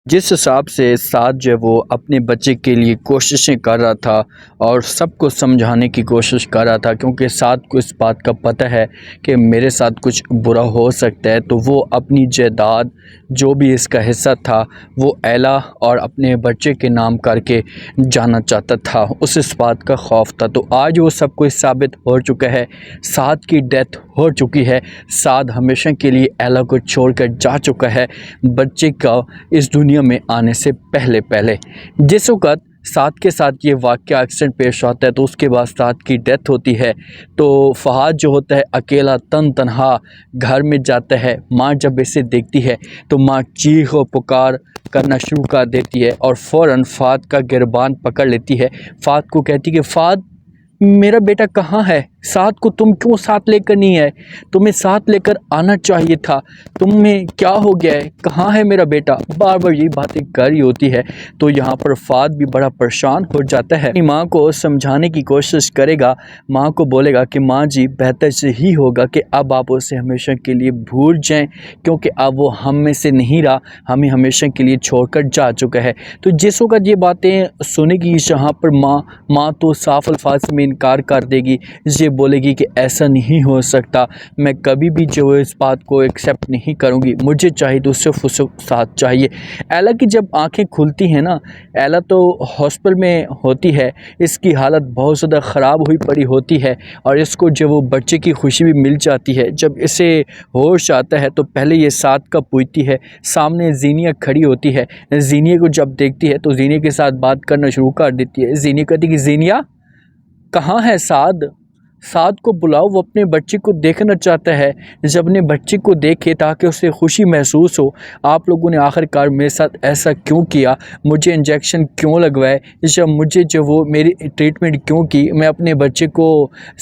جس حساب سے سعد جو ہے وہ اپنے بچے کے لیے کوششیں کر رہا تھا اور سب کو سمجھانے کی کوشش کر رہا تھا، کیونکہ سعد کو اس بات کا پتہ ہے کہ میرے ساتھ کچھ برا ہو سکتا ہے، تو وہ اپنی جائیداد جو بھی اس کا حصہ تھا وہ ایلا اور اپنے بچے کے نام کر کے جانا چاہتا تھا۔ اس بات کا خوف تھا، تو آج وہ سب کچھ ثابت ہو چکا ہے۔ سعد کی ڈیتھ ہو چکی ہے، سعد ہمیشہ کے لیے ایلا کو چھوڑ کر جا چکا ہے بچے کا اس دنیا میں آنے سے پہلے۔ جس وقت سعد کے ساتھ یہ واقعہ ایکسیڈنٹ پیش آتا ہے تو اس کے بعد سعد کی ڈیتھ ہوتی ہے، تو فہد جو ہوتا ہے اکیلا تنہا گھر میں جاتا ہے۔ ماں جب اسے دیکھتی ہے تو ماں چیخ و پکار کرنا شروع کر دیتی ہے اور فوراً فہد کا گربان پکڑ لیتی ہے۔ فہد کو کہتی کہ فہد میرا بیٹا کہاں ہے؟ سعد کو تم کیوں ساتھ لے کر نہیں آئے؟ تمہیں ساتھ لے کر آنا چاہیے تھا، تمہیں کیا ہو گیا ہے؟ کہاں ہے میرا بیٹا؟ بار بار یہی باتیں کر رہی ہوتی ہے، تو یہاں پر فہد بھی بڑا پریشان ہو جاتا ہے۔ اپنی ماں کو سمجھانے کی کوشش کرے گا، ماں کو بولے گا کہ ماں جی بہتر سے ہی ہوگا کہ اب آپ اسے ہمیشہ کے لیے بھول جائیں، کیونکہ اب وہ ہم میں سے نہیں رہا، ہمیں ہمیشہ کے لیے چھوڑ کر جا چکا ہے۔ تو جس وقت یہ باتیں سنے گی جہاں پر ماں تو صاف الفاظ میں انکار کر دے گی، یہ بولے گی کہ ایسا نہیں ہو سکتا، میں کبھی بھی جو اس بات کو ایکسیپٹ نہیں کروں گی، مجھے چاہیے تو صرف اس ساتھ چاہیے۔ ایلا کی جب آنکھیں کھلتی ہیں نا، ایلا تو ہاسپٹل میں ہوتی ہے، اس کی حالت بہت زیادہ خراب ہوئی پڑی ہوتی ہے اور اس کو جب وہ بچے کی خوشی بھی مل جاتی ہے، جب اسے ہوش آتا ہے تو پہلے یہ سعد کا پوچھتی ہے، سامنے زینیہ کھڑی ہوتی ہے، زینیہ کو جب دیکھتی ہے تو زینیہ کے ساتھ بات کرنا شروع کر دیتی ہے۔ زینیہ کہتی کہ زینیہ کہاں ہے سعد؟ سعد کو بلاؤ، وہ اپنے بچے کو دیکھنا چاہتا ہے، جب اپنے بچے کو دیکھے تاکہ اسے خوشی محسوس ہو۔ آپ لوگوں نے آخر کار میرے ساتھ ایسا کیوں کیا؟ مجھے انجیکشن کیوں لگوائے؟ جب مجھے جو وہ میری ٹریٹمنٹ کیوں کی؟ میں اپنے بچے کو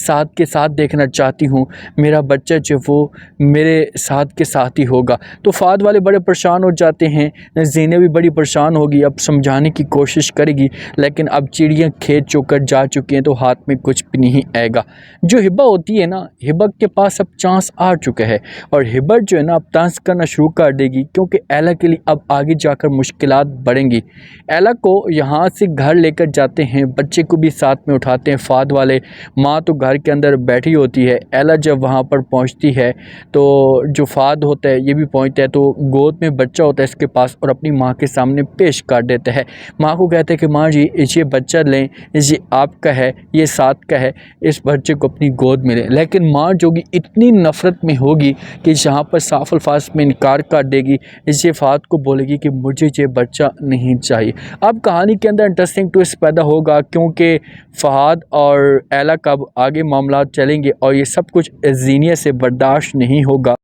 سعد کے ساتھ دیکھنا چاہتی ہوں، میرا بچہ جو وہ میرے سعد کے ساتھ ہی ہوگا۔ تو فہد والے بڑے پریشان ہو جاتے ہیں، زینب بھی بڑی پریشان ہوگی، اب سمجھانے کی کوشش کرے گی، لیکن اب چڑیاں کھیت چو کر جا چکی ہیں تو ہاتھ میں کچھ بھی نہیں آئے گا۔ جو ہبا ہوتی ہے نا، ہبا کے پاس اب چانس آ چکا ہے اور ہبا جو ہے نا اب طنز کرنا شروع کر دے گی، کیونکہ ایلا کے لیے اب آگے جا کر مشکلات بڑھیں گی۔ ایلا کو یہاں سے گھر لے کر جاتے ہیں، بچے کو بھی ساتھ میں اٹھاتے ہیں فہد والے، ماں تو گھر کے اندر بیٹھی ہوتی ہے۔ ایلا جب وہاں پر پہنچتی ہے تو جو فہد ہوتا ہے یہ بھی پہنچتا ہے، تو گود میں بچہ ہوتا ہے اس کے پاس اور اپنی ماں کے سامنے پیش کر دیتا ہے۔ ماں کو کہتے ہیں کہ ماں جی یہ بچہ لیں، یہ آپ کا ہے، یہ سعد کا ہے، اس بچے کو اپنی گود میں لیں۔ لیکن ماں جو کہ اتنی نفرت میں ہوگی کہ جہاں پر صاف الفاظ میں انکار کر دے گی، اسے فہد کو بولے گی کہ مجھے یہ بچہ نہیں چاہیے۔ اب کہانی کے اندر انٹرسٹنگ ٹوسٹ پیدا ہوگا، کیونکہ فہد اور ایلا کا آگے معاملات چلیں گے اور یہ سب کچھ زینیہ سے برداشت نہیں ہوگا۔